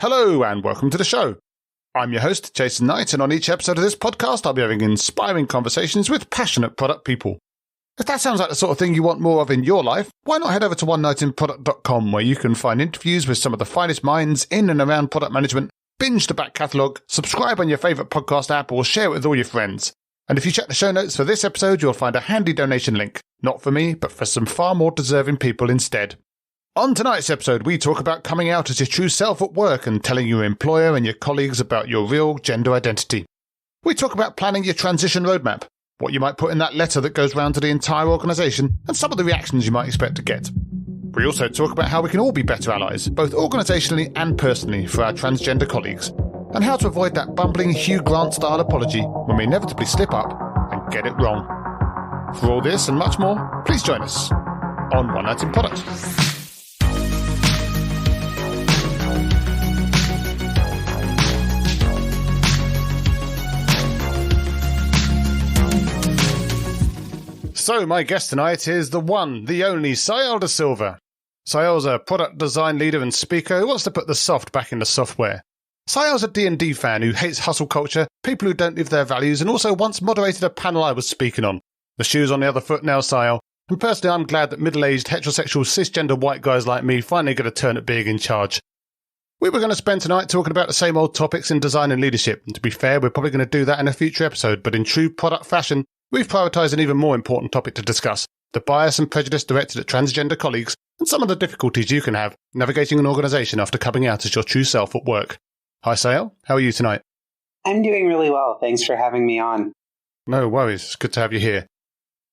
Hello and welcome to the show. I'm your host, Jason Knight, and on each episode of this podcast, I'll be having inspiring conversations with passionate product people. If that sounds like the sort of thing you want more of in your life, why not head over to onenightinproduct.com, where you can find interviews with some of the finest minds in and around product management, binge the back catalogue, subscribe on your favourite podcast app, or share it with all your friends. And if you check the show notes for this episode, you'll find a handy donation link. Not for me, but for some far more deserving people instead. On tonight's episode, we talk about coming out as your true self at work and telling your employer and your colleagues about your real gender identity. We talk about planning your transition roadmap, what you might put in that letter that goes round to the entire organisation, and some of the reactions you might expect to get. We also talk about how we can all be better allies, both organisationally and personally, for our transgender colleagues, and how to avoid that bumbling Hugh Grant-style apology when we inevitably slip up and get it wrong. For all this and much more, please join us on One Night in Product. So my guest tonight is the one, the only Saielle DaSilva. Saielle's a product design leader and speaker who wants to put the soft back into software. Saielle's a D&D fan who hates hustle culture, people who don't live their values, and also once moderated a panel I was speaking on. The shoe's on the other foot now, Saielle, and personally I'm glad that middle-aged, heterosexual, cisgender white guys like me finally get a turn at being in charge. We were going to spend tonight talking about the same old topics in design and leadership, and to be fair, we're probably going to do that in a future episode, but in true product fashion, we've prioritised an even more important topic to discuss, the bias and prejudice directed at transgender colleagues and some of the difficulties you can have navigating an organisation after coming out as your true self at work. Hi Saielle, how are you tonight? I'm doing really well. Thanks for having me on. No worries, it's good to have you here.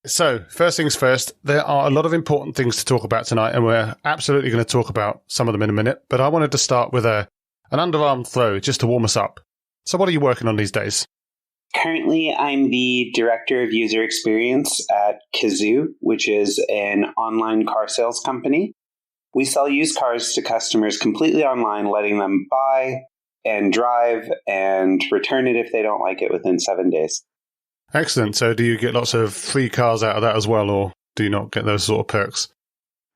So, first things first, there are a lot of important things to talk about tonight, and we're absolutely going to talk about some of them in a minute, but I wanted to start with an underarm throw just to warm us up. So what are you working on these days? Currently, I'm the Director of User Experience at Cazoo, which is an online car sales company. We sell used cars to customers completely online, letting them buy and drive and return it if they don't like it within 7 days. Excellent. So do you get lots of free cars out of that as well, or do you not get those sort of perks?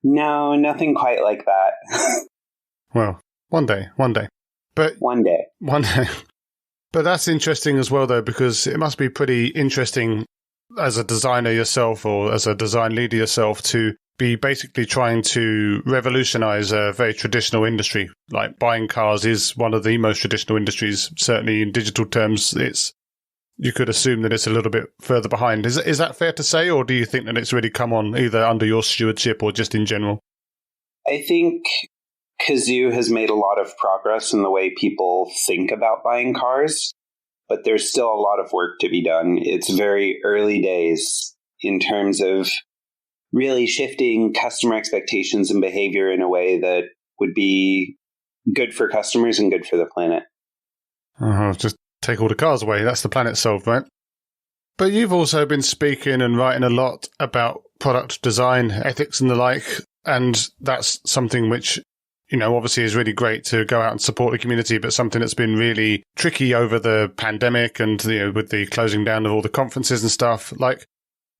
No, nothing quite like that. Well, one day. But One day. But that's interesting as well, though, because it must be pretty interesting as a designer yourself or as a design leader yourself to be basically trying to revolutionize a very traditional industry. Like buying cars is one of the most traditional industries. Certainly in digital terms, you could assume that it's a little bit further behind. Is that fair to say, or do you think that it's really come on either under your stewardship or just in general? I think Cazoo has made a lot of progress in the way people think about buying cars, but there's still a lot of work to be done. It's very early days in terms of really shifting customer expectations and behavior in a way that would be good for customers and good for the planet. Just take all the cars away. That's the planet solved, right? But you've also been speaking and writing a lot about product design, ethics and the like, and that's something which, you know, obviously is really great to go out and support the community, but something that's been really tricky over the pandemic and, you know, with the closing down of all the conferences and stuff. Like,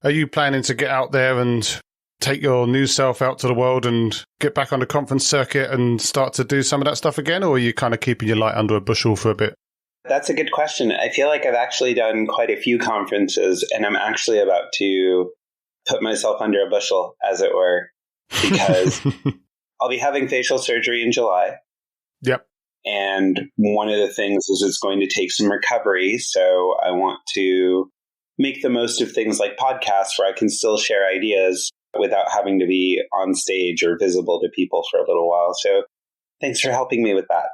are you planning to get out there and take your new self out to the world and get back on the conference circuit and start to do some of that stuff again? Or are you kind of keeping your light under a bushel for a bit? That's a good question. I feel like I've actually done quite a few conferences, and I'm actually about to put myself under a bushel, as it were, because I'll be having facial surgery in July. Yep. And one of the things is it's going to take some recovery. So I want to make the most of things like podcasts where I can still share ideas without having to be on stage or visible to people for a little while. So thanks for helping me with that.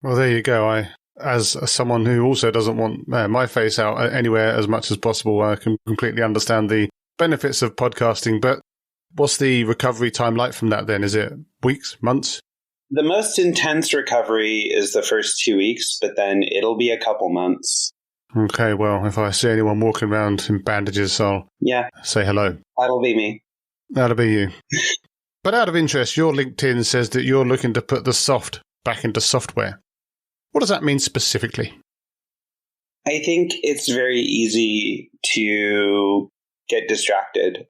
Well, there you go. As someone who also doesn't want my face out anywhere as much as possible, I can completely understand the benefits of podcasting. But what's the recovery time like from that then? Is it weeks, months? The most intense recovery is the first 2 weeks, but then it'll be a couple months. Okay, well, if I see anyone walking around in bandages, I'll say hello. That'll be me. That'll be you. But out of interest, your LinkedIn says that you're looking to put the soft back into software. What does that mean specifically? I think it's very easy to get distracted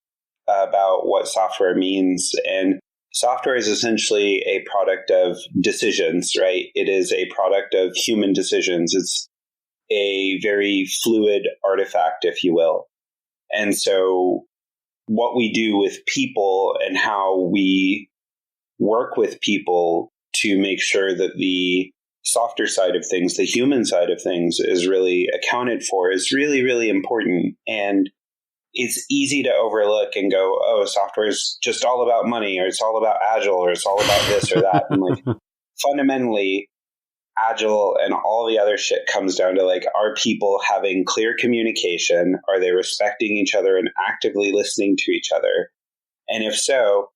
about what software means. And Software is essentially a product of decisions, right? It is a product of human decisions. It's a very fluid artifact, if you will. And so what we do with people and how we work with people to make sure that the softer side of things, the human side of things, is really accounted for is really, really important. And it's easy to overlook and go, oh, software is just all about money, or it's all about Agile, or it's all about this or that. And like fundamentally, Agile and all the other shit comes down to like, are people having clear communication? Are they respecting each other and actively listening to each other? And if so,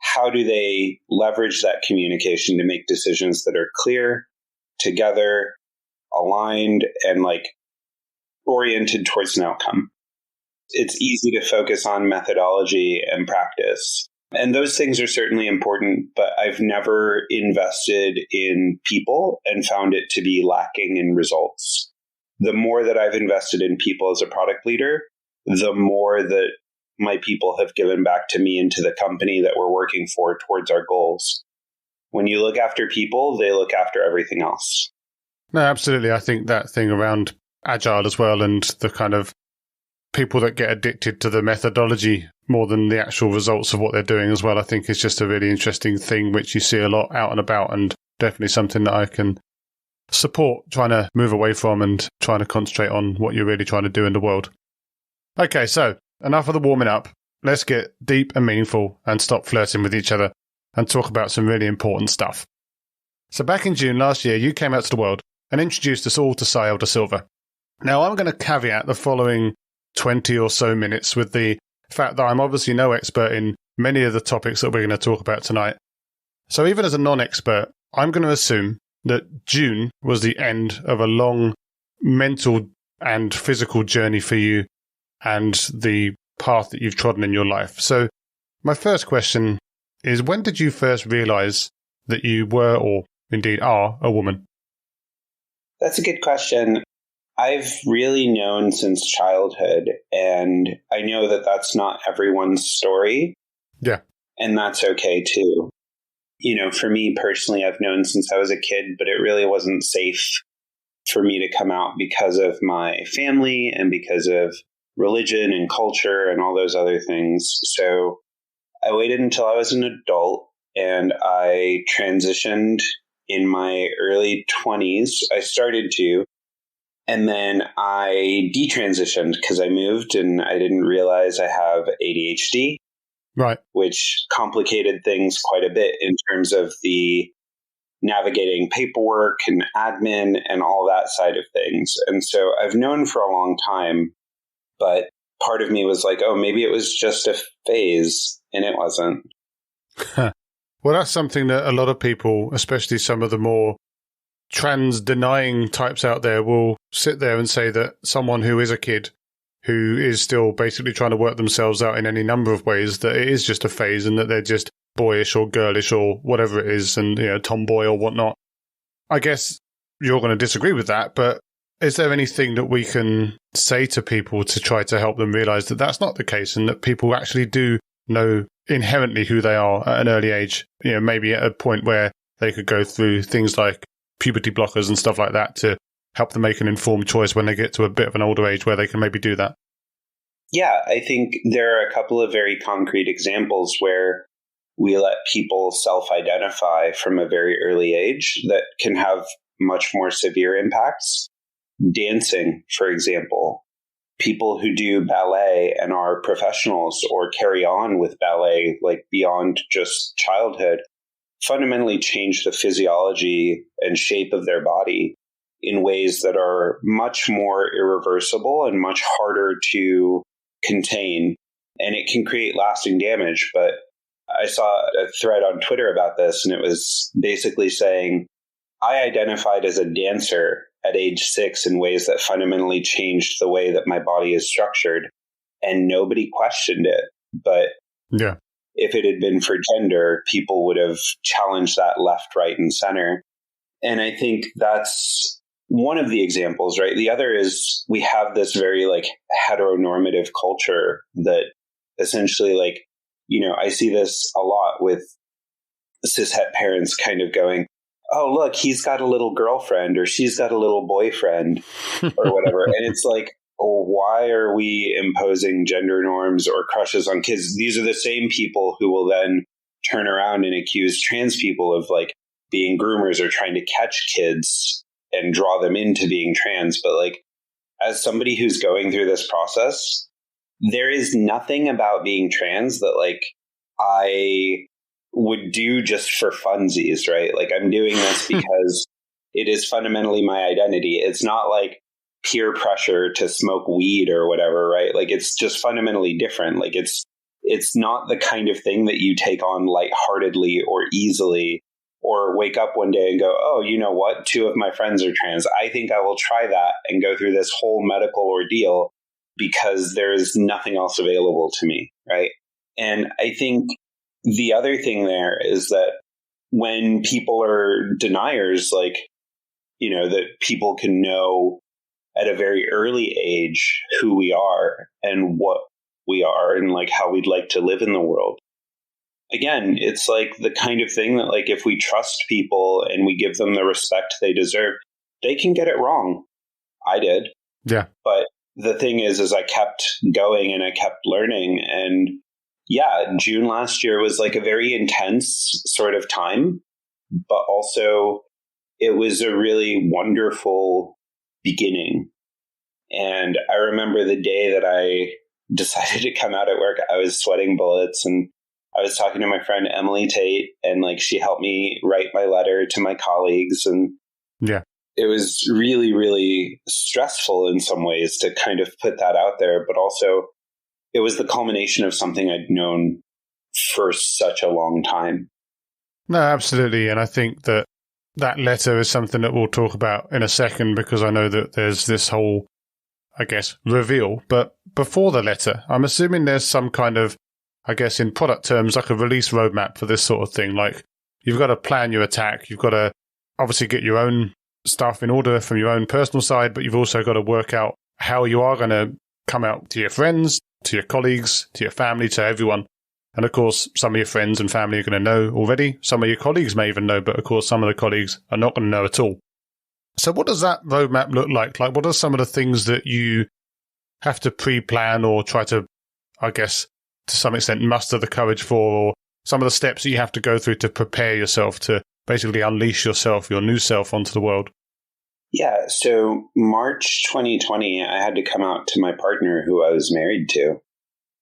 how do they leverage that communication to make decisions that are clear, together, aligned, and like oriented towards an outcome? It's easy to focus on methodology and practice. And those things are certainly important, but I've never invested in people and found it to be lacking in results. The more that I've invested in people as a product leader, the more that my people have given back to me and to the company that we're working for towards our goals. When you look after people, they look after everything else. No, absolutely. I think that thing around Agile as well, and the kind of people that get addicted to the methodology more than the actual results of what they're doing as well, I think is just a really interesting thing, which you see a lot out and about, and definitely something that I can support trying to move away from and trying to concentrate on what you're really trying to do in the world. Okay, so enough of the warming up. Let's get deep and meaningful and stop flirting with each other and talk about some really important stuff. So back in June last year, you came out to the world and introduced us all to Saielle DaSilva. Now, I'm going to caveat the following 20 or so minutes with the fact that I'm obviously no expert in many of the topics that we're going to talk about tonight. So even as a non-expert, I'm going to assume that June was the end of a long mental and physical journey for you and the path that you've trodden in your life. So my first question is, when did you first realize that you were, or indeed are, a woman? That's a good question. I've really known since childhood, and I know that that's not everyone's story. Yeah. And that's okay too. You know, for me personally, I've known since I was a kid, but it really wasn't safe for me to come out because of my family and because of religion and culture and all those other things. So I waited until I was an adult and I transitioned in my early 20s. I started to. And then I detransitioned because I moved and I didn't realize I have ADHD, right? Which complicated things quite a bit in terms of the navigating paperwork and admin and all that side of things. And so I've known for a long time, but part of me was like, oh, maybe it was just a phase, and it wasn't. Well, that's something that a lot of people, especially some of the more trans-denying types out there, will sit there and say that someone who is a kid, who is still basically trying to work themselves out in any number of ways, that it is just a phase and that they're just boyish or girlish or whatever it is, and, you know, tomboy or whatnot. I guess you're going to disagree with that, but is there anything that we can say to people to try to help them realize that that's not the case and that people actually do know inherently who they are at an early age? You know, maybe at a point where they could go through things like puberty blockers and stuff like that to help them make an informed choice when they get to a bit of an older age where they can maybe do that. Yeah, I think there are a couple of very concrete examples where we let people self-identify from a very early age that can have much more severe impacts. Dancing, for example. People who do ballet and are professionals or carry on with ballet, like beyond just childhood, fundamentally change the physiology and shape of their body in ways that are much more irreversible and much harder to contain. And it can create lasting damage. But I saw a thread on Twitter about this, and it was basically saying, I identified as a dancer at age 6 in ways that fundamentally changed the way that my body is structured, and nobody questioned it. But yeah, if it had been for gender, people would have challenged that left, right, and center. And I think that's one of the examples, right? The other is we have this very like heteronormative culture that essentially, like, you know, I see this a lot with cishet parents kind of going, oh, look, he's got a little girlfriend or she's got a little boyfriend or whatever. And it's like, oh, why are we imposing gender norms or crushes on kids? These are the same people who will then turn around and accuse trans people of like being groomers or trying to catch kids and draw them into being trans. But like, as somebody who's going through this process, there is nothing about being trans that like I would do just for funsies, right? Like I'm doing this because it is fundamentally my identity. It's not like peer pressure to smoke weed or whatever, right? Like it's just fundamentally different. Like it's not the kind of thing that you take on lightheartedly or easily, or wake up one day and go, oh, you know what? 2 of my friends are trans. I think I will try that and go through this whole medical ordeal because there is nothing else available to me, right? And I think the other thing there is that when people are deniers, like, you know, that people can know at a very early age who we are and what we are and like how we'd like to live in the world. Again, it's like the kind of thing that like if we trust people and we give them the respect they deserve, they can get it wrong. I did. Yeah. But the thing is I kept going and I kept learning. And yeah, June last year was like a very intense sort of time, but also it was a really wonderful beginning. And I remember the day that I decided to come out at work, I was sweating bullets, and I was talking to my friend Emily Tate, and like she helped me write my letter to my colleagues. And yeah, it was really, really stressful in some ways to kind of put that out there. But also it was the culmination of something I'd known for such a long time. No, absolutely. And I think that letter is something that we'll talk about in a second, because I know that there's this whole, I guess, reveal. But before the letter, I'm assuming there's some kind of, I guess in product terms, like a release roadmap for this sort of thing. Like you've got to plan your attack. You've got to obviously get your own stuff in order from your own personal side, but you've also got to work out how you are going to come out to your friends, to your colleagues, to your family, to everyone. And of course, some of your friends and family are going to know already. Some of your colleagues may even know, but of course, some of the colleagues are not going to know at all. So what does that roadmap look like? Like, what are some of the things that you have to pre-plan or try to, I guess, to some extent, muster the courage for, or some of the steps that you have to go through to prepare yourself to basically unleash yourself, your new self, onto the world? Yeah. So March 2020, I had to come out to my partner who I was married to.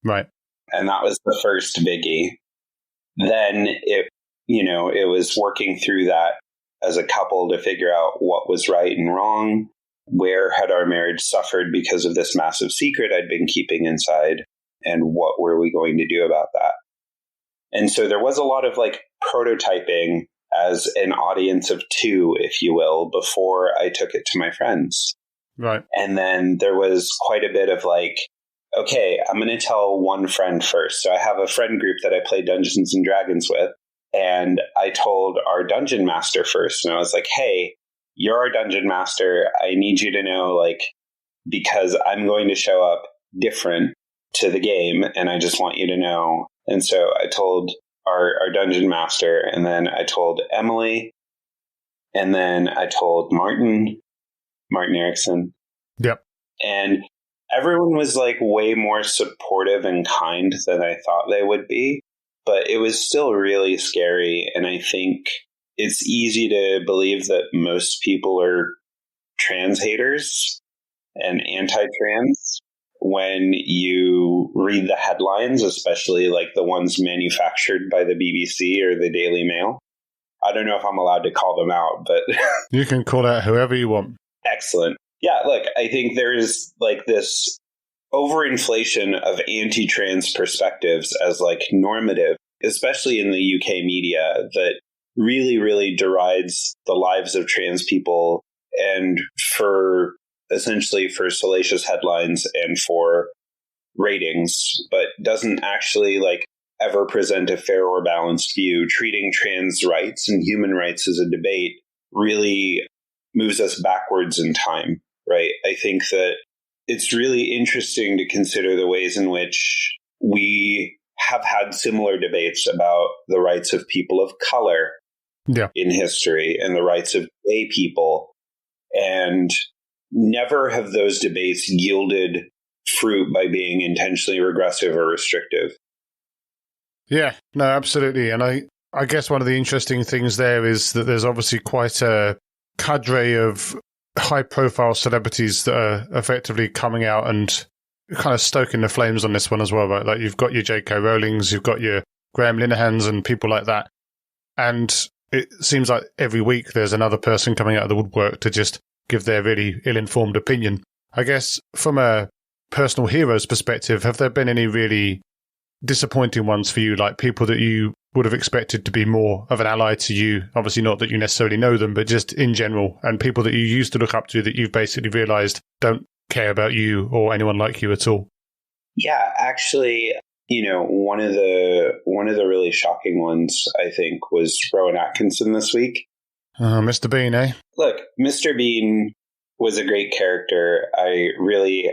Right. And that was the first biggie. Then it was working through that as a couple to figure out what was right and wrong. Where had our marriage suffered because of this massive secret I'd been keeping inside? And what were we going to do about that? And so there was a lot of like prototyping as an audience of 2, if you will, before I took it to my friends. Right. And then there was quite a bit of like, okay, I'm going to tell one friend first. So I have a friend group that I play Dungeons and Dragons with. And I told our dungeon master first. And I was like, hey, you're our dungeon master. I need you to know, like, because I'm going to show up different to the game. And I just want you to know. And so I told our dungeon master, and then I told Emily, and then I told Martin Erickson. Yep. And everyone was like way more supportive and kind than I thought they would be, but it was still really scary. And I think it's easy to believe that most people are trans haters and anti-trans when you read the headlines, especially like the ones manufactured by the BBC or the Daily Mail. I don't know if I'm allowed to call them out, but you can call out whoever you want. Excellent. Yeah, look, I think there's like this overinflation of anti-trans perspectives as like normative, especially in the UK media, that really, really derides the lives of trans people, and for essentially for salacious headlines and for ratings, but doesn't actually like ever present a fair or balanced view. Treating trans rights and human rights as a debate really moves us backwards in time, right? I think that it's really interesting to consider the ways in which we have had similar debates about the rights of people of color in history and the rights of gay people. And never have those debates yielded fruit by being intentionally regressive or restrictive. Yeah, no, absolutely. And I guess one of the interesting things there is that there's obviously quite a cadre of high-profile celebrities that are effectively coming out and kind of stoking the flames on this one as well, right? Like you've got your J.K. Rowlings, you've got your Graham Linehans and people like that. And it seems like every week there's another person coming out of the woodwork to just give their really ill-informed opinion. I guess from a personal hero's perspective, have there been any really disappointing ones for you, like people that you would have expected to be more of an ally to you? Obviously not that you necessarily know them, but just in general, and people that you used to look up to that you've basically realised don't care about you or anyone like you at all? Yeah, actually, one of the really shocking ones, I think, was Rowan Atkinson this week. Mr. Bean, eh? Look, Mr. Bean was a great character. I really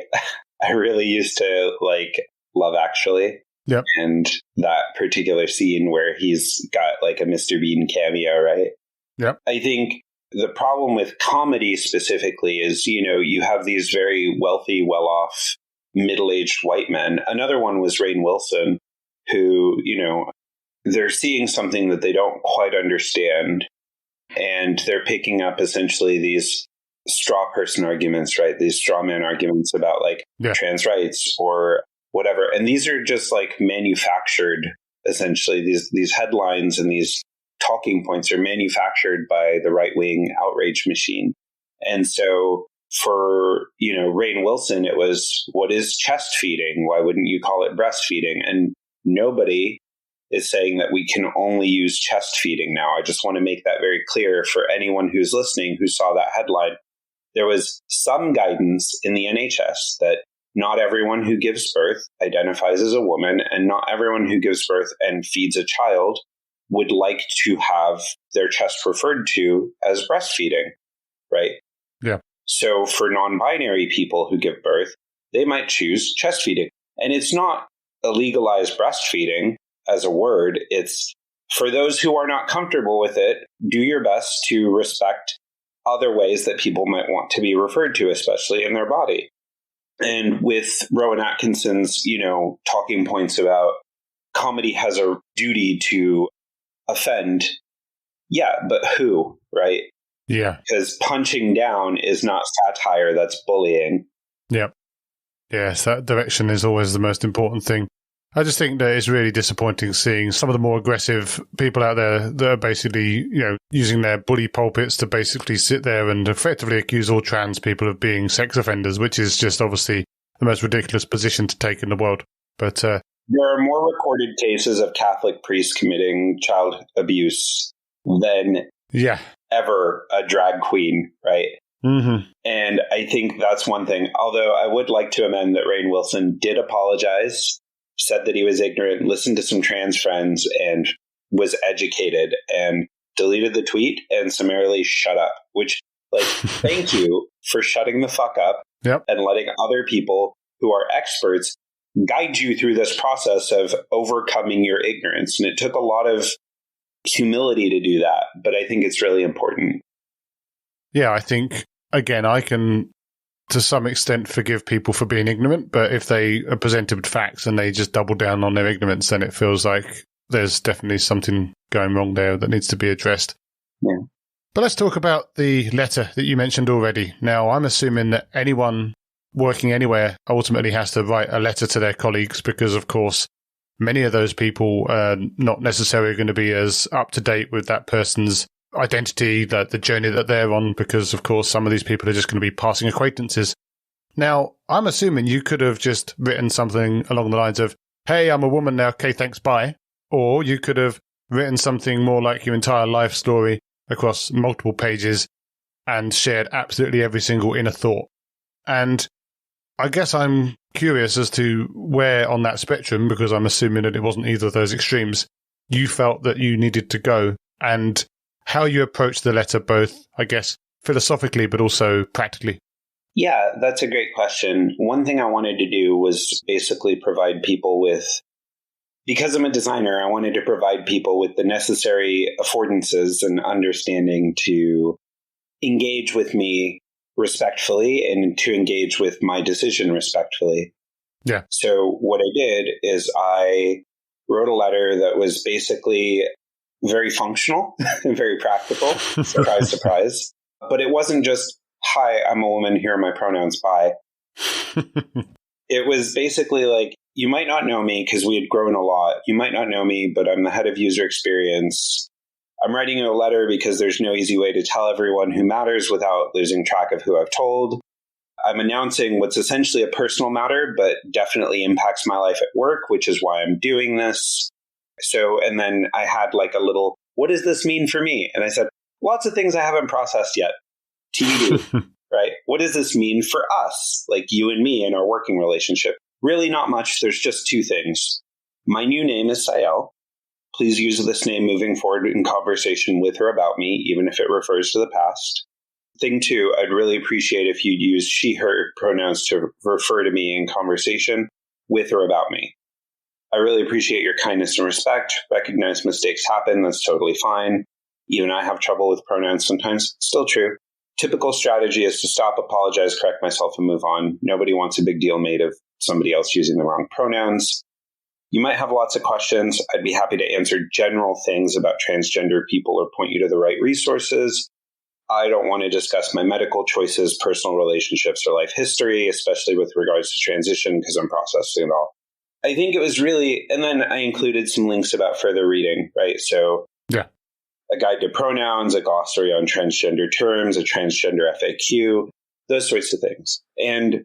used to like Love Actually. Yep. And that particular scene where he's got like a Mr. Bean cameo, right? Yep. I think the problem with comedy specifically is, you have these very wealthy, well-off, middle-aged white men. Another one was Rainn Wilson, who, they're seeing something that they don't quite understand. And they're picking up essentially these straw person arguments, right? These straw man arguments about like trans rights or whatever. And these are just like manufactured, essentially. These headlines and these talking points are manufactured by the right-wing outrage machine. And so for, Rainn Wilson, it was, what is chest feeding? Why wouldn't you call it breastfeeding? And nobody is saying that we can only use chest feeding now. I just want to make that very clear for anyone who's listening who saw that headline. There was some guidance in the NHS that not everyone who gives birth identifies as a woman, and not everyone who gives birth and feeds a child would like to have their chest referred to as breastfeeding, right? Yeah. So for non-binary people who give birth, they might choose chest feeding. And it's not a legalized breastfeeding as a word. It's for those who are not comfortable with it, do your best to respect other ways that people might want to be referred to, especially in their body. And with Rowan Atkinson's, talking points about comedy has a duty to offend. Yeah, but who, right? Yeah. Because punching down is not satire, that's bullying. Yep. Yes, that direction is always the most important thing. I just think that it's really disappointing seeing some of the more aggressive people out there that are basically, using their bully pulpits to basically sit there and effectively accuse all trans people of being sex offenders, which is just obviously the most ridiculous position to take in the world. But there are more recorded cases of Catholic priests committing child abuse than ever a drag queen, right? Mm-hmm. And I think that's one thing. Although I would like to amend that Rainn Wilson did apologize, said that he was ignorant, listened to some trans friends, and was educated, and deleted the tweet and summarily shut up. Which, thank you for shutting the fuck up and letting other people who are experts guide you through this process of overcoming your ignorance. And it took a lot of humility to do that, but I think it's really important. Yeah, I think, again, I can to some extent forgive people for being ignorant, but if they are presented with facts and they just double down on their ignorance, then it feels like there's definitely something going wrong there that needs to be addressed. Yeah. But let's talk about the letter that you mentioned already. Now, I'm assuming that anyone working anywhere ultimately has to write a letter to their colleagues because, of course, many of those people are not necessarily going to be as up to date with that person's identity, the journey that they're on, because, of course, some of these people are just going to be passing acquaintances. Now, I'm assuming you could have just written something along the lines of, hey, I'm a woman now, okay, thanks, bye. Or you could have written something more like your entire life story across multiple pages and shared absolutely every single inner thought. And I guess I'm curious as to where on that spectrum, because I'm assuming that it wasn't either of those extremes, you felt that you needed to go, and how you approached the letter, both, I guess, philosophically, but also practically. Yeah, that's a great question. One thing I wanted to do was basically provide people with because I'm a designer, I wanted to provide people with the necessary affordances and understanding to engage with me respectfully and to engage with my decision respectfully. Yeah. So what I did is I wrote a letter that was basically very functional and very practical. Surprise, surprise. But it wasn't just, hi, I'm a woman, here are my pronouns, bye. It was basically like, you might not know me because we had grown a lot. You might not know me, but I'm the head of user experience. I'm writing you a letter because there's no easy way to tell everyone who matters without losing track of who I've told. I'm announcing what's essentially a personal matter, but definitely impacts my life at work, which is why I'm doing this. So, and then I had like a little, what does this mean for me? And I said, lots of things I haven't processed yet. TBD, right? What does this mean for us? Like you and me in our working relationship? Really not much. There's just two things. My new name is Saielle. Please use this name moving forward in conversation with or about me, even if it refers to the past. Thing two, I'd really appreciate if you'd use she, her pronouns to refer to me in conversation with or about me. I really appreciate your kindness and respect. Recognize mistakes happen. That's totally fine. Even I have trouble with pronouns sometimes. Still true. Typical strategy is to stop, apologize, correct myself, and move on. Nobody wants a big deal made of somebody else using the wrong pronouns. You might have lots of questions. I'd be happy to answer general things about transgender people or point you to the right resources. I don't want to discuss my medical choices, personal relationships, or life history, especially with regards to transition, because I'm processing it all. I think it was really, and then I included some links about further reading, right? So yeah, a guide to pronouns, a glossary on transgender terms, a transgender FAQ, those sorts of things. And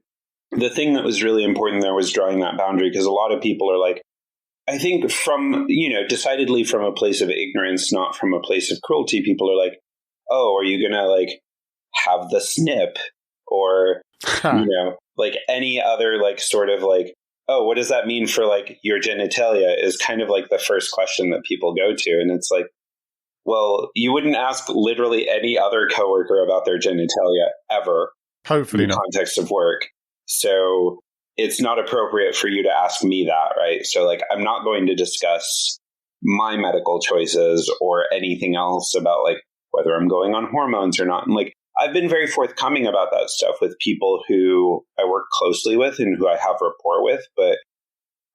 the thing that was really important there was drawing that boundary, because a lot of people are like, I think from, decidedly from a place of ignorance, not from a place of cruelty, people are like, oh, are you going to like have the snip or, like any other like sort of like, oh, what does that mean for like your genitalia is kind of like the first question that people go to. And it's like, well, you wouldn't ask literally any other coworker about their genitalia ever. Hopefully in the context of work. So it's not appropriate for you to ask me that, right? So like, I'm not going to discuss my medical choices or anything else about like whether I'm going on hormones or not. And like, I've been very forthcoming about that stuff with people who I work closely with and who I have rapport with, but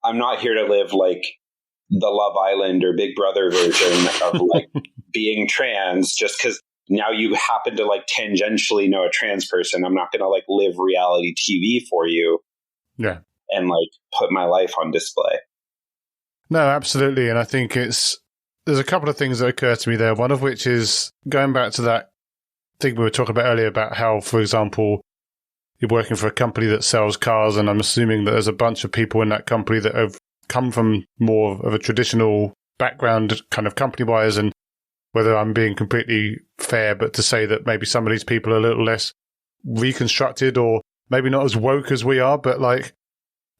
I'm not here to live like the Love Island or Big Brother version of like being trans just because now you happen to like tangentially know a trans person. I'm not going to like live reality TV for you. Yeah. And like put my life on display. No, absolutely. And I think there's a couple of things that occur to me there. One of which is going back to that thing we were talking about earlier about how, for example, you're working for a company that sells cars, and I'm assuming that there's a bunch of people in that company that have come from more of a traditional background kind of company-wise, and whether I'm being completely fair, but to say that maybe some of these people are a little less reconstructed or maybe not as woke as we are, but like,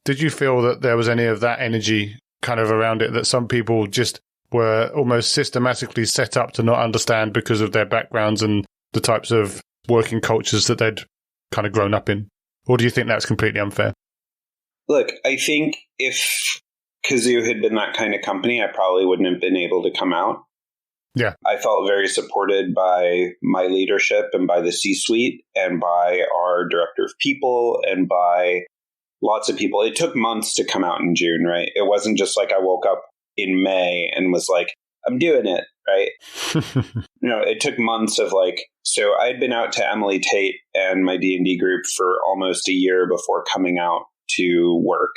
did you feel that there was any of that energy kind of around it, that some people just were almost systematically set up to not understand because of their backgrounds and the types of working cultures that they'd kind of grown up in? Or do you think that's completely unfair? Look, I think if Cazoo had been that kind of company, I probably wouldn't have been able to come out. Yeah. I felt very supported by my leadership and by the C-suite and by our director of people and by lots of people. It took months to come out in June, right? It wasn't just like I woke up in May and was like, I'm doing it, right? No, it took months of like, so I'd been out to Emily Tate and my D&D group for almost a year before coming out to work.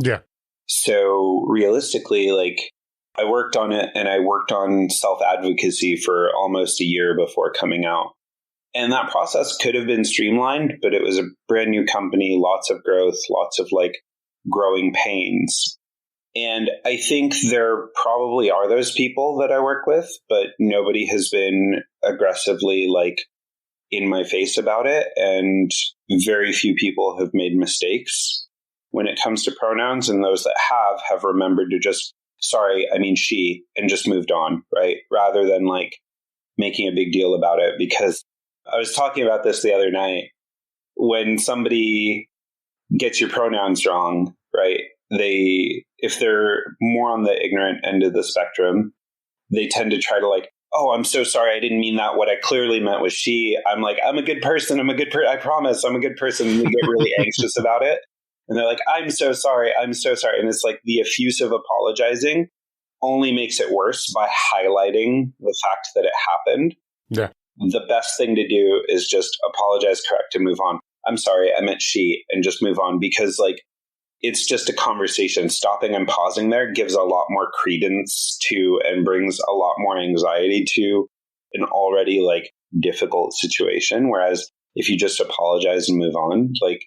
Yeah. So realistically, like, I worked on it and I worked on self-advocacy for almost a year before coming out. And that process could have been streamlined, but it was a brand new company, lots of growth, lots of like growing pains. And I think there probably are those people that I work with, but nobody has been aggressively like in my face about it. And very few people have made mistakes when it comes to pronouns. And those that have remembered to just, sorry, I mean she, and just moved on, right? Rather than like making a big deal about it. Because I was talking about this the other night. When somebody gets your pronouns wrong, right? if they're more on the ignorant end of the spectrum, they tend to try to like, oh, I'm so sorry. I didn't mean that. What I clearly meant was she. I'm like, I'm a good person. I promise I'm a good person. And they get really anxious about it. And they're like, I'm so sorry. I'm so sorry. And it's like the effusive apologizing only makes it worse by highlighting the fact that it happened. Yeah. The best thing to do is just apologize, correct, and move on. I'm sorry, I meant she, and just move on, because like it's just a conversation. Stopping and pausing there gives a lot more credence to and brings a lot more anxiety to an already like difficult situation. Whereas if you just apologize and move on, like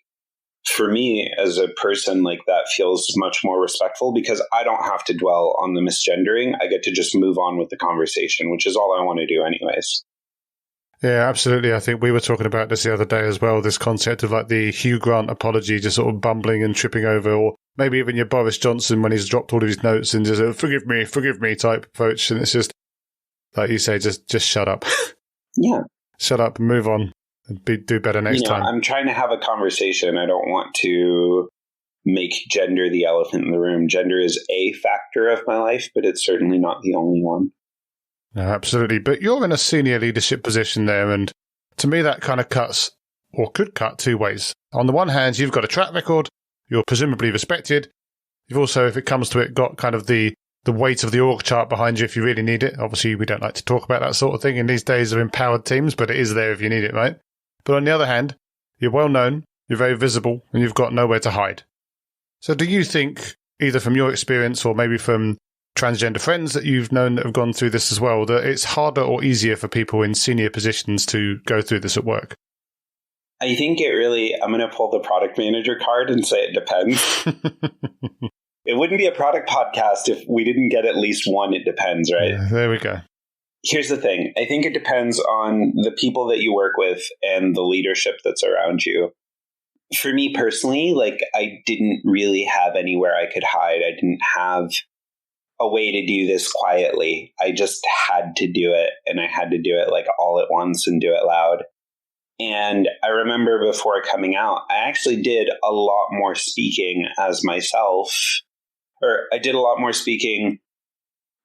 for me as a person, like that feels much more respectful because I don't have to dwell on the misgendering. I get to just move on with the conversation, which is all I want to do anyways. Yeah, absolutely. I think we were talking about this the other day as well, this concept of like the Hugh Grant apology, just sort of bumbling and tripping over, or maybe even your Boris Johnson when he's dropped all of his notes and just a forgive me type approach. And it's just, like you say, just shut up. Yeah. Shut up and move on and do better next time. I'm trying to have a conversation. I don't want to make gender the elephant in the room. Gender is a factor of my life, but it's certainly not the only one. No, absolutely. But you're in a senior leadership position there, and to me that kind of cuts, or could cut, two ways. On the one hand, you've got a track record, you're presumably respected. You've also, if it comes to it, got kind of the weight of the org chart behind you if you really need it. Obviously, we don't like to talk about that sort of thing in these days of empowered teams, but it is there if you need it, right? But on the other hand, you're well known, you're very visible, and you've got nowhere to hide. So do you think, either from your experience or maybe from transgender friends that you've known that have gone through this as well, that it's harder or easier for people in senior positions to go through this at work? I think it really, I'm going to pull the product manager card and say it depends. It wouldn't be a product podcast if we didn't get at least one it depends, right? Yeah, there we go. Here's the thing. I think it depends on the people that you work with and the leadership that's around you. For me personally, like I didn't really have anywhere I could hide. I didn't have a way to do this quietly. I just had to do it, and I had to do it like all at once and do it loud. And I remember before coming out, I actually did a lot more speaking as myself, or I did a lot more speaking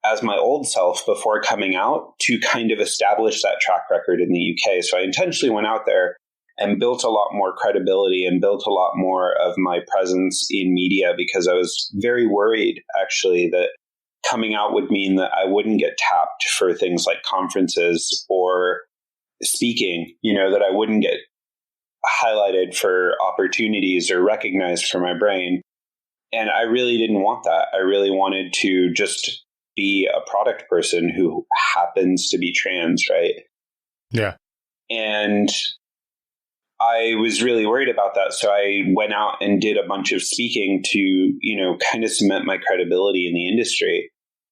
as my old self before coming out to kind of establish that track record in the UK. So I intentionally went out there and built a lot more credibility and built a lot more of my presence in media, because I was very worried actually that coming out would mean that I wouldn't get tapped for things like conferences or speaking, that I wouldn't get highlighted for opportunities or recognized for my brain. And I really didn't want that. I really wanted to just be a product person who happens to be trans, right? Yeah. And I was really worried about that. So I went out and did a bunch of speaking to, kind of cement my credibility in the industry,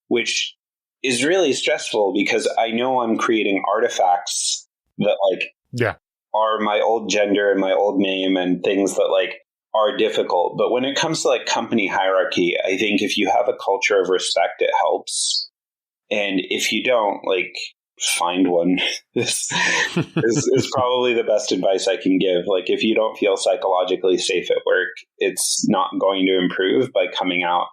which is really stressful because I know I'm creating artifacts that are my old gender and my old name and things that are difficult. But when it comes to company hierarchy, I think if you have a culture of respect, it helps. And if you don't, find one. This is probably the best advice I can give. If you don't feel psychologically safe at work, it's not going to improve by coming out,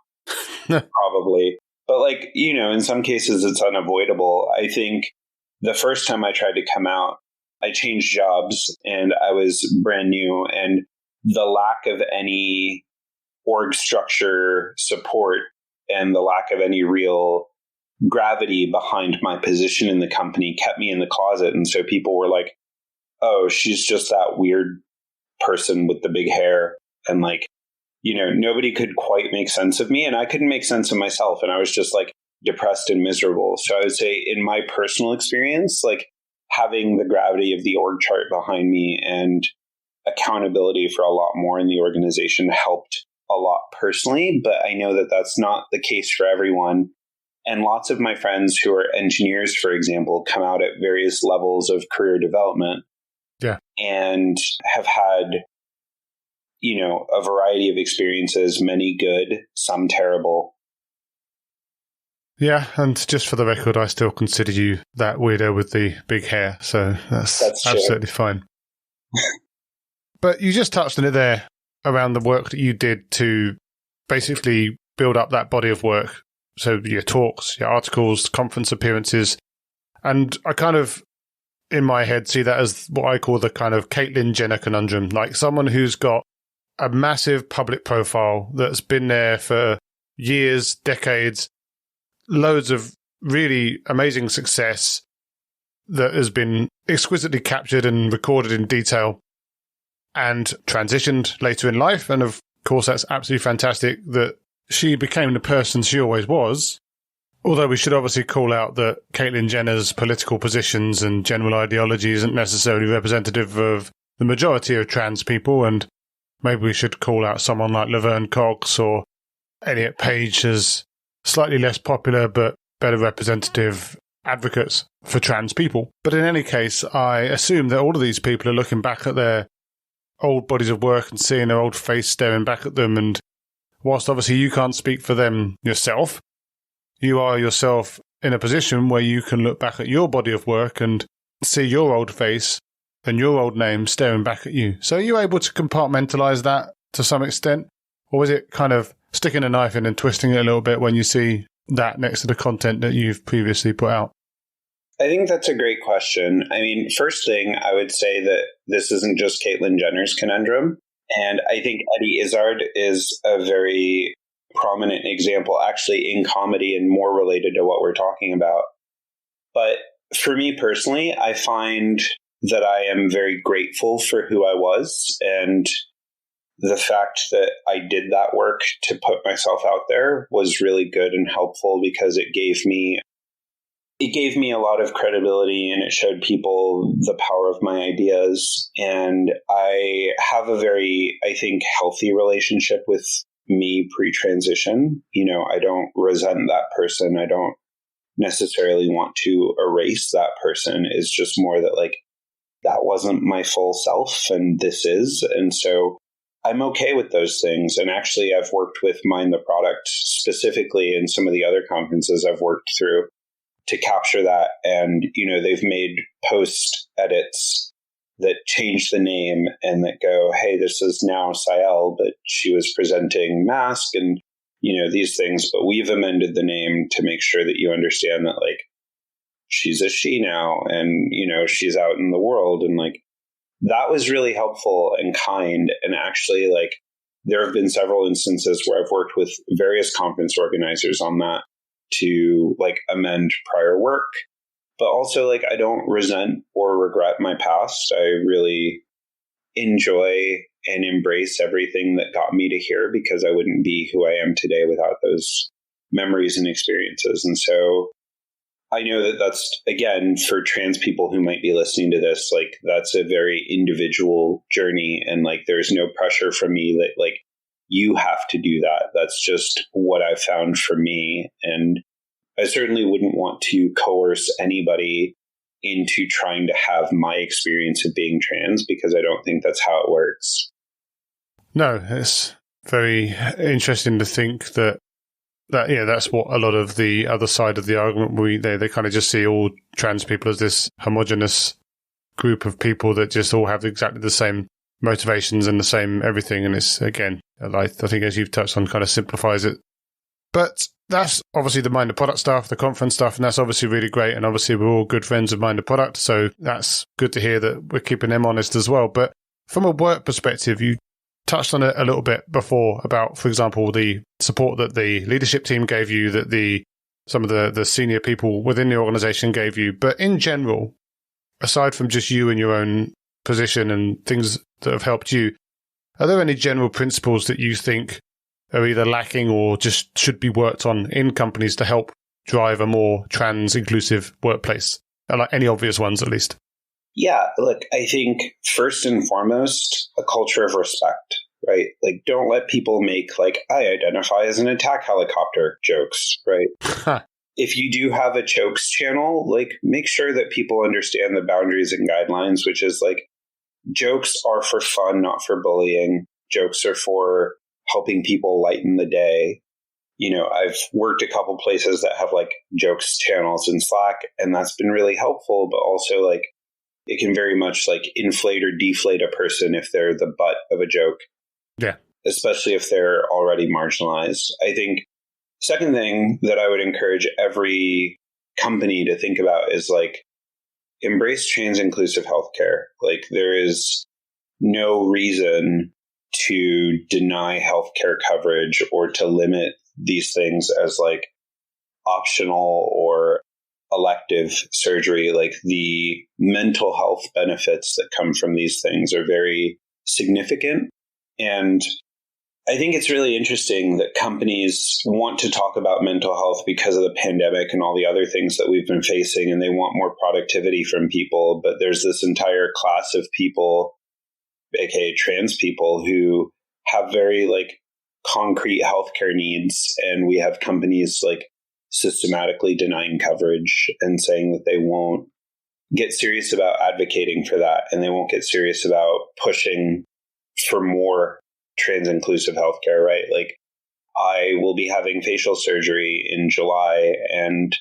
probably. But in some cases it's unavoidable. I think the first time I tried to come out, I changed jobs and I was brand new, and the lack of any org structure support and the lack of any real gravity behind my position in the company kept me in the closet. And so people were like, oh, she's just that weird person with the big hair. And nobody could quite make sense of me, and I couldn't make sense of myself. And I was just depressed and miserable. So I would say in my personal experience, having the gravity of the org chart behind me and accountability for a lot more in the organization helped a lot personally. But I know that that's not the case for everyone. And lots of my friends who are engineers, for example, come out at various levels of career development. Yeah. And have had, a variety of experiences, many good, some terrible. Yeah, and just for the record, I still consider you that weirdo with the big hair, so that's absolutely fine. But you just touched on it there around the work that you did to basically build up that body of work. So your talks, your articles, conference appearances. And I kind of, in my head, see that as what I call the kind of Caitlyn Jenner conundrum, like someone who's got a massive public profile that's been there for years, decades, loads of really amazing success that has been exquisitely captured and recorded in detail and transitioned later in life. And of course, that's absolutely fantastic that she became the person she always was. Although we should obviously call out that Caitlyn Jenner's political positions and general ideology isn't necessarily representative of the majority of trans people, and maybe we should call out someone like Laverne Cox or Elliot Page as slightly less popular but better representative advocates for trans people. But in any case, I assume that all of these people are looking back at their old bodies of work and seeing their old face staring back at them. And whilst obviously you can't speak for them yourself, you are yourself in a position where you can look back at your body of work and see your old face and your old name staring back at you. So are you able to compartmentalize that to some extent? Or is it kind of sticking a knife in and twisting it a little bit when you see that next to the content that you've previously put out? I think that's a great question. I mean, first thing, I would say that this isn't just Caitlyn Jenner's conundrum. And I think Eddie Izzard is a very prominent example, actually, in comedy and more related to what we're talking about. But for me personally, I find that I am very grateful for who I was. And the fact that I did that work to put myself out there was really good and helpful because it gave me a lot of credibility and it showed people the power of my ideas. And I have a very, I think, healthy relationship with me pre-transition. You know, I don't resent that person. I don't necessarily want to erase that person. It's just more that like, that wasn't my full self and this is. And so I'm okay with those things. And actually, I've worked with Mind the Product specifically in some of the other conferences I've worked through to capture that. And, you know, they've made post edits that change the name and that go, hey, this is now Saielle, but she was presenting mask and, you know, these things. But we've amended the name to make sure that you understand that, like, she's a she now and, you know, she's out in the world. And, like, that was really helpful and kind. And actually, like, there have been several instances where I've worked with various conference organizers on that to, like, amend prior work. But also, like, I don't resent or regret my past. I really enjoy and embrace everything that got me to here because I wouldn't be who I am today without those memories and experiences. And so I know that that's, again, for trans people who might be listening to this, like, that's a very individual journey. And, like, there's no pressure from me that, like, you have to do that. That's just what I've found for me. And I certainly wouldn't want to coerce anybody into trying to have my experience of being trans because I don't think that's how it works. No, it's very interesting to think that yeah, that's what a lot of the other side of the argument, they kind of just see all trans people as this homogenous group of people that just all have exactly the same motivations and the same everything. And it's, again, I think as you've touched on, kind of simplifies it. But that's obviously the Mind the Product stuff, the conference stuff, and that's obviously really great. And obviously we're all good friends of Mind the Product, so that's good to hear that we're keeping them honest as well. But from a work perspective, you touched on it a little bit before about, for example, the support that the leadership team gave you, that some of the senior people within the organization gave you. But in general, aside from just you and your own position and things that have helped you, are there any general principles that you think are either lacking or just should be worked on in companies to help drive a more trans-inclusive workplace? Like any obvious ones, at least. Yeah, look, I think first and foremost, a culture of respect, right? Like, don't let people make, like, I identify as an attack helicopter jokes, right? If you do have a jokes channel, like, make sure that people understand the boundaries and guidelines, which is, like, jokes are for fun, not for bullying. Jokes are for helping people lighten the day. You know, I've worked a couple places that have, like, jokes channels in Slack, and that's been really helpful, but also, like, it can very much, like, inflate or deflate a person if they're the butt of a joke. Yeah. especially if they're already marginalized. I think second thing that I would encourage every company to think about is like embrace trans-inclusive healthcare. Like there is no reason to deny healthcare coverage or to limit these things as like optional or elective surgery. Like the mental health benefits that come from these things are very significant. And I think it's really interesting that companies want to talk about mental health because of the pandemic and all the other things that we've been facing, and they want more productivity from people. But there's this entire class of people, aka trans people, who have very like concrete healthcare needs, and we have companies like systematically denying coverage and saying that they won't get serious about advocating for that, and they won't get serious about pushing for more trans-inclusive healthcare, right? Like I will be having facial surgery in July, and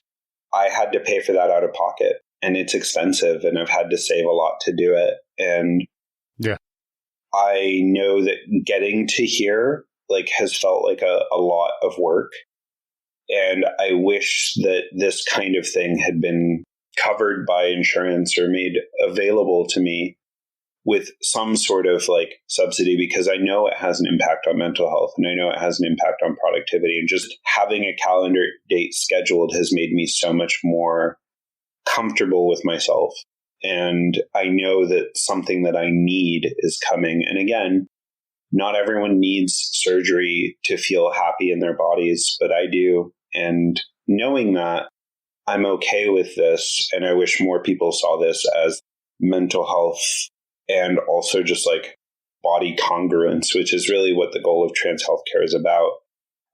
I had to pay for that out of pocket, and it's expensive, and I've had to save a lot to do it. And yeah, I know that getting to here like has felt like a lot of work. And I wish that this kind of thing had been covered by insurance or made available to me with some sort of like subsidy, because I know it has an impact on mental health and I know it has an impact on productivity. And just having a calendar date scheduled has made me so much more comfortable with myself. And I know that something that I need is coming. And again, not everyone needs surgery to feel happy in their bodies, but I do. And knowing that, I'm okay with this. And I wish more people saw this as mental health and also just like body congruence, which is really what the goal of trans healthcare is about,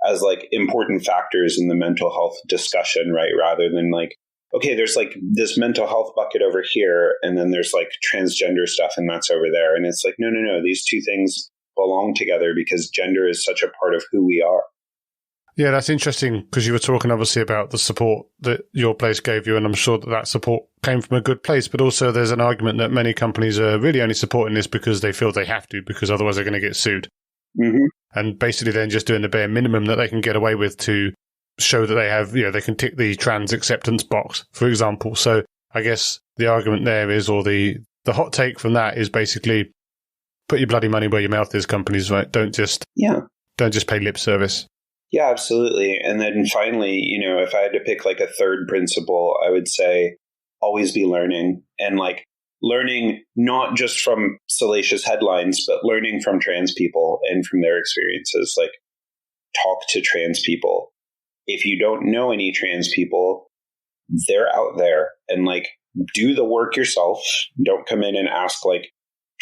as like important factors in the mental health discussion, right? Rather than like, okay, there's like this mental health bucket over here, and then there's like transgender stuff, and that's over there. And it's like, no, these two things belong together because gender is such a part of who we are. Yeah, that's interesting because you were talking obviously about the support that your place gave you, and I'm sure that that support came from a good place, but also there's an argument that many companies are really only supporting this because they feel they have to, because otherwise they're going to get sued. Mm-hmm. And basically then just doing the bare minimum that they can get away with to show that they have, you know, they can tick the trans acceptance box, for example. So I guess the argument there is, or the hot take from that is basically put your bloody money where your mouth is, companies, right? Don't just pay lip service. Yeah, absolutely. And then finally, you know, if I had to pick like a third principle, I would say always be learning, and like learning not just from salacious headlines, but learning from trans people and from their experiences. Like talk to trans people. If you don't know any trans people, they're out there, and like do the work yourself. Don't come in and ask like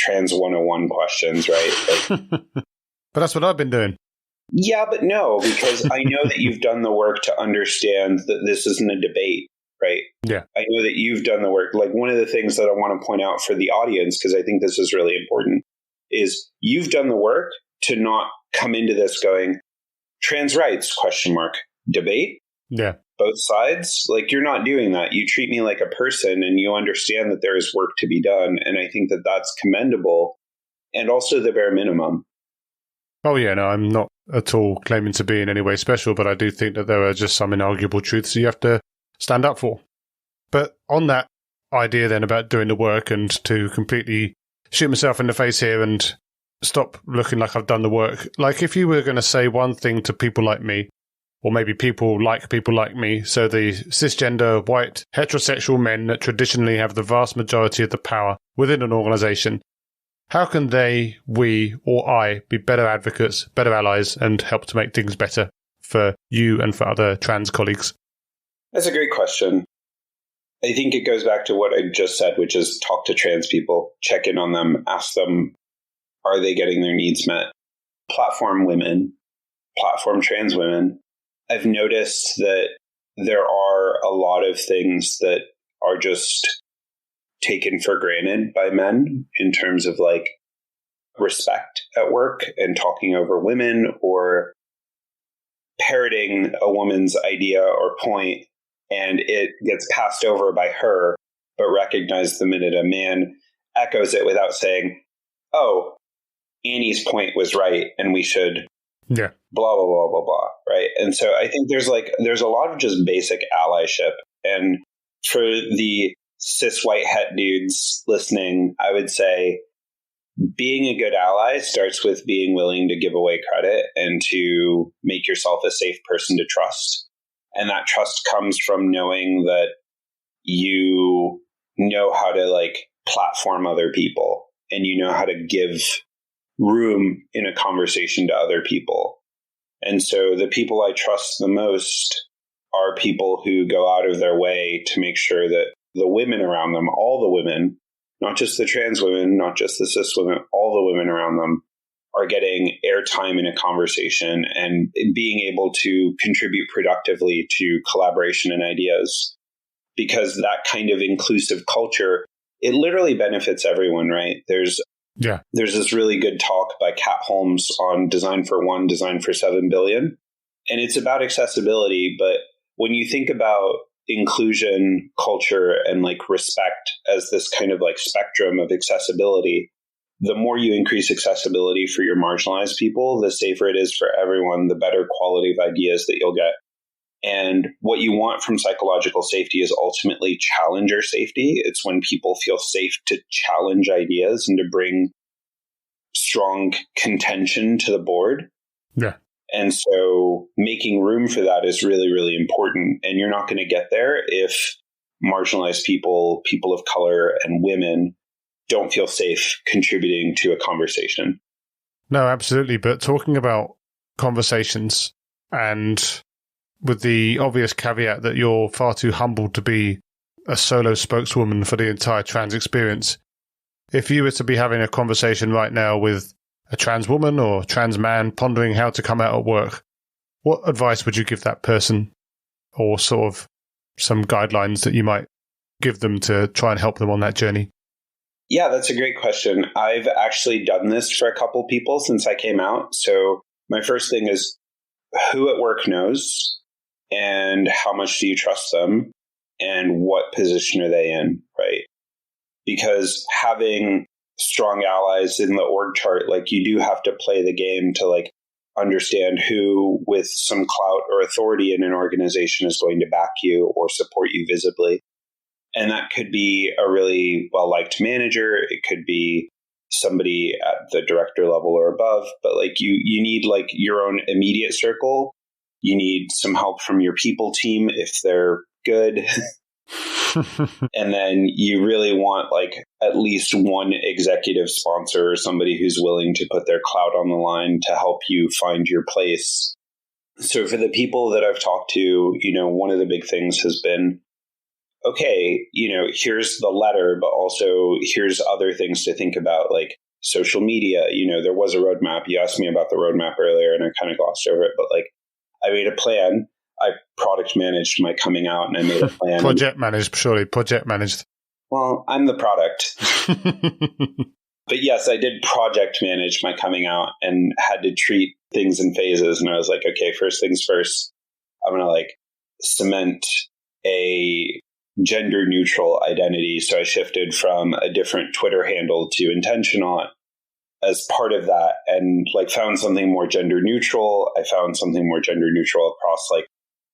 trans 101 questions, right? Like, but that's what I've been doing. Yeah, but no, because I know that you've done the work to understand that this isn't a debate, right? Yeah. I know that you've done the work. Like one of the things that I want to point out for the audience, because I think this is really important, is you've done the work to not come into this going, trans rights, ? Debate? Yeah. Both sides? Like you're not doing that. You treat me like a person and you understand that there is work to be done. And I think that that's commendable, and also the bare minimum. Oh, yeah, no, I'm not at all claiming to be in any way special, but I do think that there are just some inarguable truths you have to stand up for. But on that idea then about doing the work, and to completely shoot myself in the face here and stop looking like I've done the work, like if you were going to say one thing to people like me, or maybe people like me, so the cisgender, white, heterosexual men that traditionally have the vast majority of the power within an organisation, how can they, we, or I be better advocates, better allies, and help to make things better for you and for other trans colleagues? That's a great question. I think it goes back to what I just said, which is talk to trans people, check in on them, ask them, are they getting their needs met? Platform women, platform trans women. I've noticed that there are a lot of things that are just taken for granted by men in terms of like respect at work and talking over women, or parroting a woman's idea or point, and it gets passed over by her, but recognized the minute a man echoes it without saying, oh, Annie's point was right and we should blah, blah, blah, blah, blah, right? And so I think there's a lot of just basic allyship. And for the cis white het dudes listening, I would say being a good ally starts with being willing to give away credit and to make yourself a safe person to trust. And that trust comes from knowing that you know how to platform other people and you know how to give room in a conversation to other people. And so the people I trust the most are people who go out of their way to make sure that the women around them, all the women, not just the trans women, not just the cis women, all the women around them are getting airtime in a conversation and being able to contribute productively to collaboration and ideas. Because that kind of inclusive culture, it literally benefits everyone, right? There's this really good talk by Kat Holmes on Design for One, Design for 7 billion. And it's about accessibility. But when you think about inclusion, culture, and respect as this kind of spectrum of accessibility, the more you increase accessibility for your marginalized people, the safer it is for everyone, the better quality of ideas that you'll get. And what you want from psychological safety is ultimately challenger safety. It's when people feel safe to challenge ideas and to bring strong contention to the board. Yeah. And so making room for that is really, really important. And you're not going to get there if marginalized people, people of color, and women don't feel safe contributing to a conversation. No, absolutely. But talking about conversations, and with the obvious caveat that you're far too humble to be a solo spokeswoman for the entire trans experience, if you were to be having a conversation right now with a trans woman or trans man pondering how to come out at work, what advice would you give that person, or sort of some guidelines that you might give them to try and help them on that journey? Yeah, that's a great question. I've actually done this for a couple people since I came out. So my first thing is, who at work knows, and how much do you trust them, and what position are they in, right? Because having strong allies in the org chart, you do have to play the game to understand who with some clout or authority in an organization is going to back you or support you visibly. And that could be a really well-liked manager. It could be somebody at the director level or above, but you need your own immediate circle. You need some help from your people team if they're good. And then you really want at least one executive sponsor or somebody who's willing to put their clout on the line to help you find your place. So for the people that I've talked to, one of the big things has been, okay, here's the letter, but also here's other things to think about, social media. There was a roadmap. You asked me about the roadmap earlier and I kind of glossed over it, but I made a plan. I product managed my coming out and I made a plan. Project managed. Well, I'm the product. But yes, I did project manage my coming out and had to treat things in phases. And I was like, okay, first things first, I'm going to cement a gender neutral identity. So I shifted from a different Twitter handle to Intentionaut as part of that, and found something more gender neutral. I found something more gender neutral across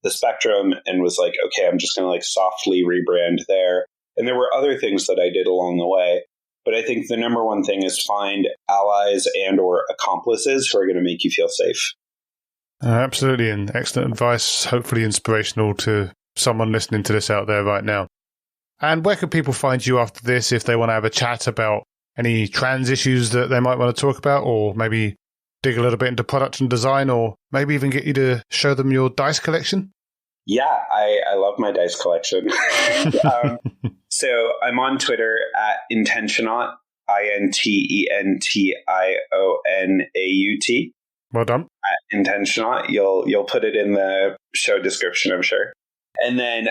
the spectrum, and was okay, I'm just going to softly rebrand there. And there were other things that I did along the way. But I think the number one thing is find allies and or accomplices who are going to make you feel safe. Absolutely. And excellent advice, hopefully inspirational to someone listening to this out there right now. And where can people find you after this if they want to have a chat about any trans issues that they might want to talk about, or maybe dig a little bit into product and design, or maybe even get you to show them your dice collection? Yeah, I love my dice collection. So I'm on Twitter at Intentionaut, INTENTIONAUT. Well done. At Intentionaut. You'll put it in the show description, I'm sure. And then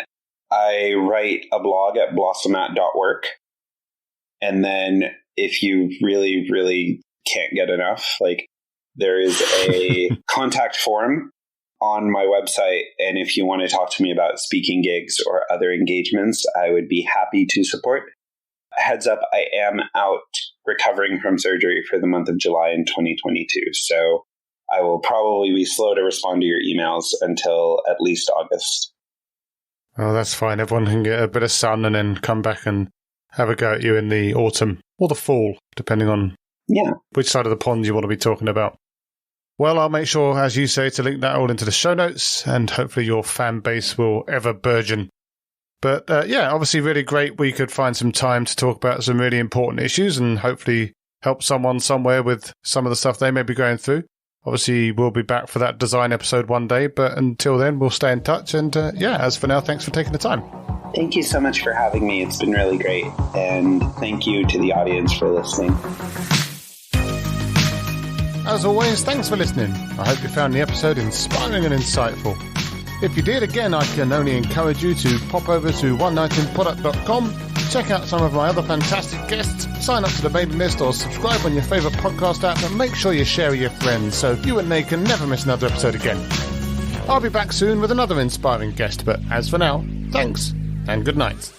I write a blog at blossomat.work. And then if you really, really can't get enough, there is a contact form on my website. And if you want to talk to me about speaking gigs or other engagements, I would be happy to support. heads up, I am out recovering from surgery for the month of July in 2022. So I will probably be slow to respond to your emails until at least August. Oh, that's fine. Everyone can get a bit of sun and then come back and have a go at you in the autumn or the fall, depending on which side of the pond you want to be talking about. Well, I'll make sure, as you say, to link that all into the show notes, and hopefully your fan base will ever burgeon. But obviously really great we could find some time to talk about some really important issues and hopefully help someone somewhere with some of the stuff they may be going through. Obviously, we'll be back for that design episode one day, but until then, we'll stay in touch. And as for now, thanks for taking the time. Thank you so much for having me. It's been really great. And thank you to the audience for listening. As always, thanks for listening. I hope you found the episode inspiring and insightful. If you did, again, I can only encourage you to pop over to onenightinproduct.com, check out some of my other fantastic guests, sign up to the mailing list or subscribe on your favourite podcast app, and make sure you share with your friends so you and they can never miss another episode again. I'll be back soon with another inspiring guest, but as for now, thanks and good night.